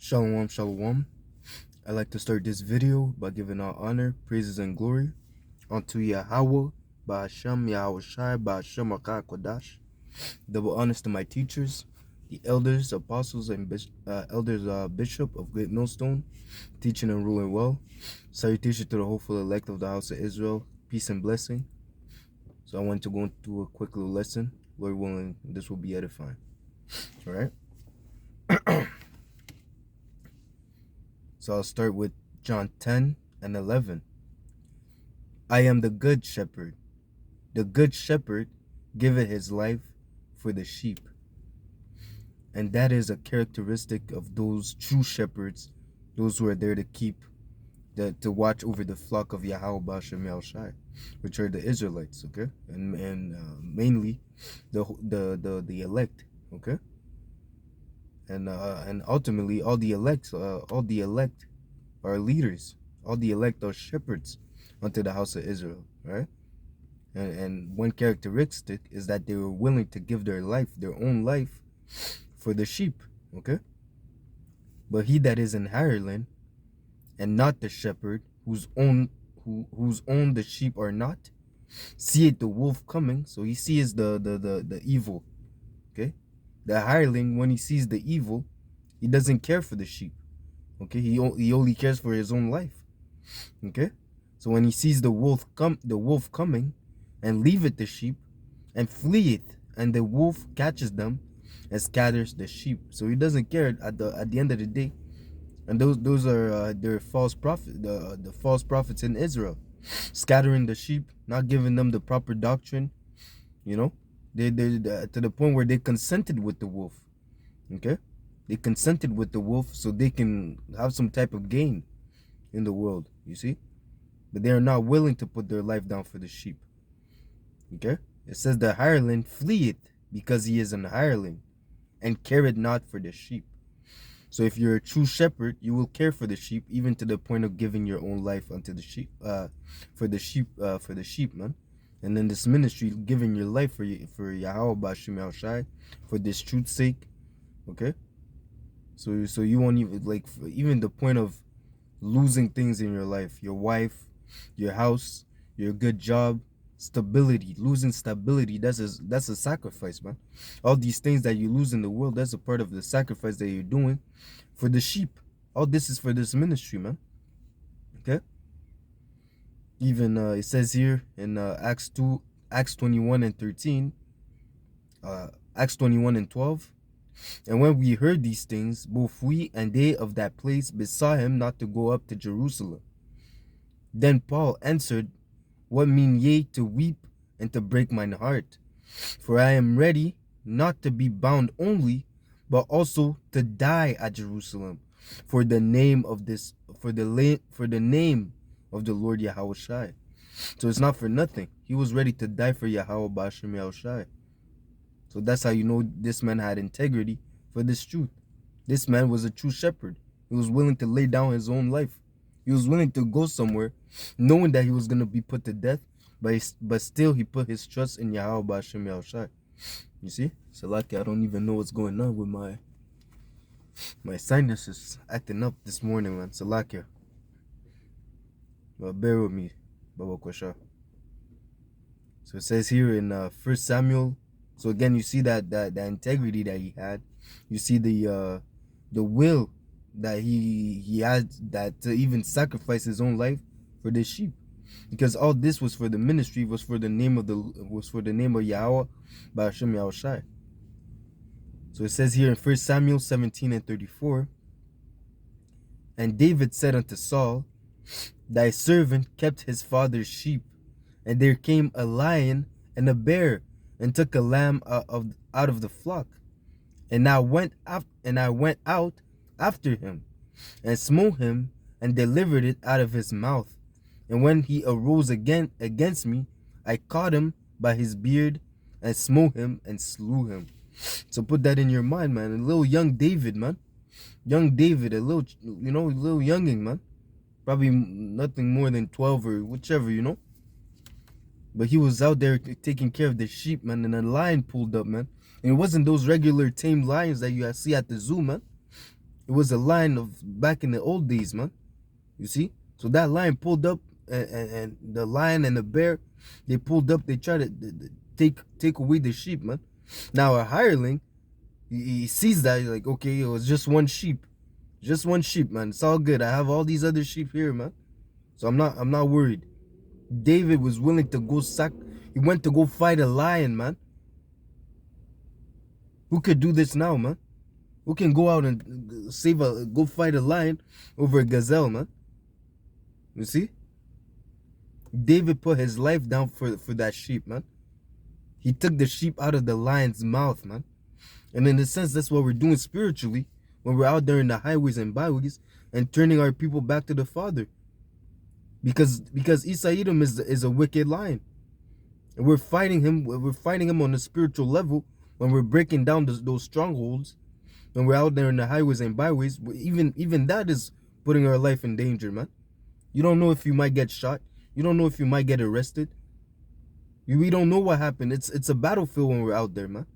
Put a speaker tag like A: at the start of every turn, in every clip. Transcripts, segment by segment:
A: Shalom, shalom. I'd like to start this video by giving all honor, praises, and glory unto Yahweh, Ba'ashem, Yahweh Shai, Ba'ashem, Akah Kodash. Double honors to my teachers, the elders, apostles, and bishop of Great Millstone, teaching and ruling well. Salutation to the hopeful elect of the house of Israel, peace and blessing. So I want to go into a quick little lesson. Lord willing, this will be edifying. All right. So I'll start with John 10 and 11. I am the good shepherd. The good shepherd giveth his life for the sheep. And that is a characteristic of those true shepherds, those who are there to to watch over the flock of Yahweh Ba'ashem Yahushai, which are the Israelites, okay? And mainly the elect, okay? And ultimately all the elect are leaders. All the elect are shepherds unto the house of Israel, right? And one characteristic is that they were willing to give their own life, for the sheep, okay? But he that is in Hireling, and not the shepherd, whose own the sheep are not, seeth the wolf coming. So he sees the evil, okay? The hireling, when he sees the evil, he doesn't care for the sheep, okay? He only cares for his own life, okay? So when he sees the wolf coming, and leaveth the sheep, and fleeth, and the wolf catches them, and scatters the sheep. So he doesn't care at the end of the day. And those are their false prophet, the false prophets in Israel, scattering the sheep, not giving them the proper doctrine. You know, they to the point where they consented with the wolf. Okay, they consented with the wolf so they can have some type of gain in the world. You see, but they are not willing to put their life down for the sheep. Okay, it says the hireling fleeth because he is an hireling, and careth not for the sheep. So if you're a true shepherd, you will care for the sheep, even to the point of giving your own life unto the sheep, for the sheep, man. And then this ministry, giving your life for Yahweh Ba'ashem Yahushai, for this truth's sake, okay? So you won't even the point of losing things in your life, your wife, your house, your good job, stability, losing stability, that's a sacrifice, man. All these things that you lose in the world, that's a part of the sacrifice that you're doing for the sheep. All this is for this ministry, man. Okay, even it says here in Acts 21 and 13, Acts 21 and 12, and when we heard these things, both we and they of that place besought him not to go up to Jerusalem. Then Paul answered, what mean ye to weep and to break mine heart? For I am ready not to be bound only, but also to die at Jerusalem for the name of the name of the Lord Yahweh Shai. So it's not for nothing. He was ready to die for Yahweh Ba'ashem Yahushai. So that's how you know this man had integrity for this truth. This man was a true shepherd. He was willing to lay down his own life. He was willing to go somewhere, knowing that he was going to be put to death, but still he put his trust in Yahweh Ba'ashem Yahushai. You see? So like I don't even know what's going on with my sinuses acting up this morning, man. Salakia. But bear with me, Baba Kwasha. So it says here in 1 Samuel. So again, you see that integrity that he had. You see the will that he had, that to even sacrifice his own life for the sheep, because all this was for the ministry, was for the name of Yahweh Ba'ashem Yahushai. So it says here in 1 Samuel 17 and 34, and David said unto Saul, thy servant kept his father's sheep, and there came a lion and a bear, and took a lamb out of the flock, and I went out after him, and smote him, and delivered it out of his mouth. And when he arose again against me, I caught him by his beard, and smote him, and slew him. So put that in your mind, man. A little young David, man. Young David, a little younging, man. Probably nothing more than 12 or whichever, you know. But he was out there taking care of the sheep, man, and a lion pulled up, man. And it wasn't those regular tame lions that you see at the zoo, man. It was a lion of back in the old days, man. You see? So that lion pulled up, and the lion and the bear, they pulled up. They tried to take away the sheep, man. Now a hireling, he sees that, he's like, okay, it was just one sheep, man. It's all good. I have all these other sheep here, man. So I'm not worried. David was willing to go He went to go fight a lion, man. Who could do this now, man? Who can go out and go fight a lion over a gazelle, man? You see? David put his life down for that sheep, man. He took the sheep out of the lion's mouth, man. And in a sense, that's what we're doing spiritually when we're out there in the highways and byways and turning our people back to the Father. Because Esau-Edom is a wicked lion. And we're fighting him on a spiritual level when we're breaking down those strongholds, when we're out there in the highways and byways. Even that is putting our life in danger, man. You don't know if you might get shot. You don't know if you might get arrested. We don't know what happened. It's a battlefield when we're out there, man.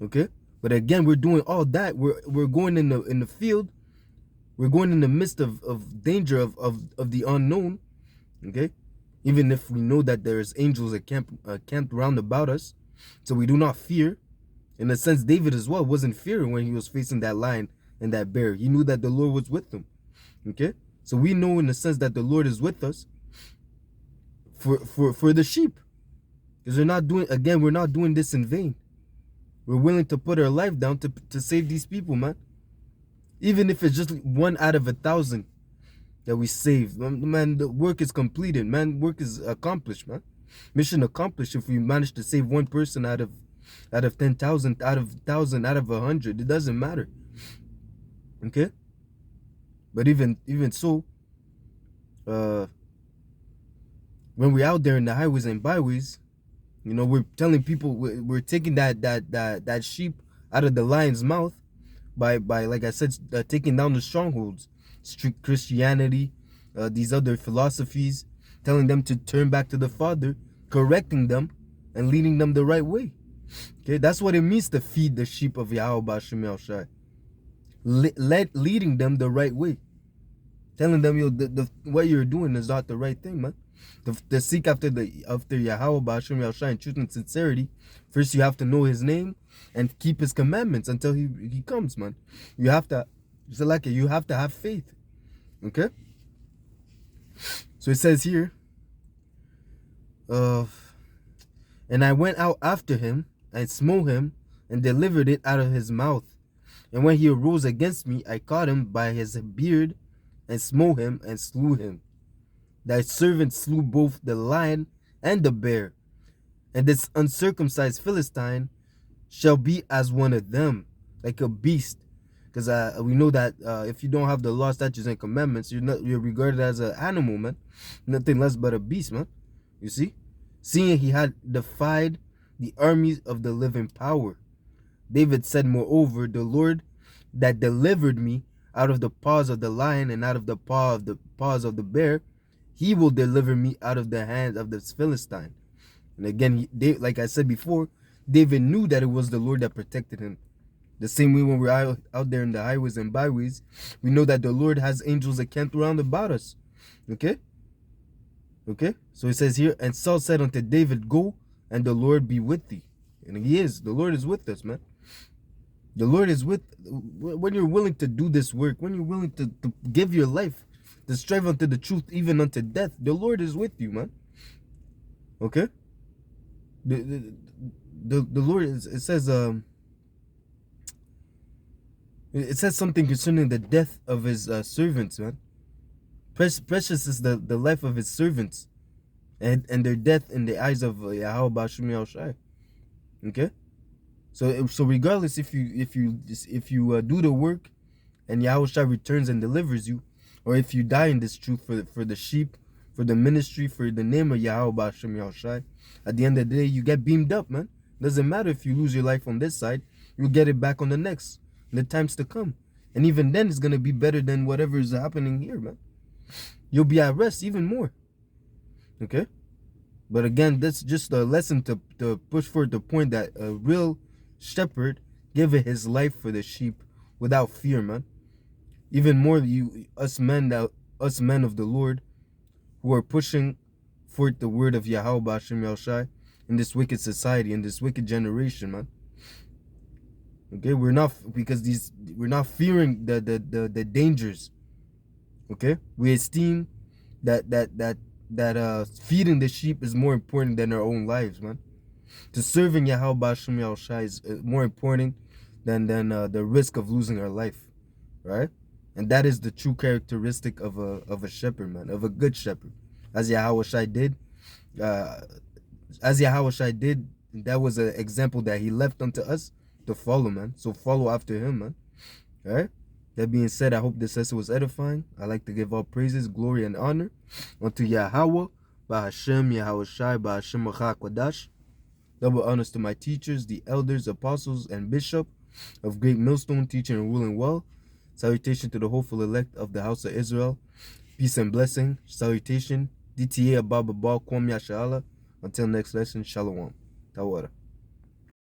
A: Okay? But again, we're doing all that. We're going in the field. We're going in the midst of danger of the unknown. Okay? Even if we know that there's angels that camped round about us. So we do not fear. In a sense, David as well wasn't fearing when he was facing that lion and that bear. He knew that the Lord was with him. Okay? So we know in a sense that the Lord is with us for the sheep. Because we're not doing this in vain. We're willing to put our life down to save these people, man. Even if it's just 1 out of 1,000 that we save. Man, the work is completed, man. Work is accomplished, man. Mission accomplished if we manage to save one person out of 10,000, out of 1,000, out of 100. It doesn't matter. Okay? But even so, when we're out there in the highways and byways, you know, we're telling people we're taking that sheep out of the lion's mouth by like I said, taking down the strongholds, strict Christianity, these other philosophies, telling them to turn back to the Father, correcting them, and leading them the right way. Okay, that's what it means to feed the sheep of Yahweh B'Shem Yahushai. Leading them the right way, telling them, what you're doing is not the right thing, man. To seek after Yahweh B'Shem Yahushai in truth and sincerity, first you have to know His name and keep His commandments until He comes, man. You have to, you have to have faith. Okay. So it says here, and I went out after him and smote him and delivered it out of his mouth. And when he arose against me, I caught him by his beard and smote him and slew him. Thy servant slew both the lion and the bear, and this uncircumcised Philistine shall be as one of them, like a beast. Because we know that if you don't have the law, statutes, and commandments, you're regarded as an animal, man. Nothing less but a beast, man. You see? Seeing he had defied the armies of the living power. David said, moreover, the Lord that delivered me out of the paws of the lion and out of the paws of the bear, He will deliver me out of the hands of this Philistine. And again, like I said before, David knew that it was the Lord that protected him. The same way when we're out there in the highways and byways, we know that the Lord has angels that camp around about us. Okay? Okay? So it says here, and Saul said unto David, go, and the Lord be with thee. And He is. The Lord is with us, man. The Lord is when you're willing to do this work, when you're willing to give your life, to strive unto the truth, even unto death, the Lord is with you, man. Okay? The Lord is, it says something concerning the death of His servants, man. Precious is the life of His servants, and their death in the eyes of Yahweh B'Shem Yahushai. Okay, so regardless if you do the work and Yahushai returns and delivers you, or if you die in this truth for the sheep, for the ministry, for the name of Yahweh B'Shem Yahushai, at the end of the day you get beamed up, man. Doesn't matter if you lose your life on this side, you'll get it back on the next, in the times to come. And even then, it's gonna be better than whatever is happening here, man. You'll be at rest even more. Okay? But again, that's just a lesson to push forward the point that a real shepherd giveth his life for the sheep without fear, man. Even more, us men of the Lord, who are pushing forth the word of Yahweh B'Hashem Yahushai in this wicked society, in this wicked generation, man. Okay, we're not fearing the dangers. Okay, we esteem that feeding the sheep is more important than our own lives, man. To serving Yahweh B'Hashem Yahushai is more important than the risk of losing our life, right? And that is the true characteristic of a shepherd, man, of a good shepherd, as Yahweh Shai did. Uh, as Yahweh Shai did, that was an example that he left unto us to follow, man. So follow after him, man. All right. That being said, I hope this lesson was edifying. I like to give all praises, glory, and honor unto Yahweh, Ba'Hashem, Yahweh Shai, Ba'Hashem Kodash. Double honors to my teachers, the elders, apostles, and bishop of Great Millstone, teaching and ruling well. Salutation to the hopeful elect of the house of Israel. Peace and blessing. Salutation. DTA Abba Kwam Yashala. Until next lesson, Shalom. Tawara.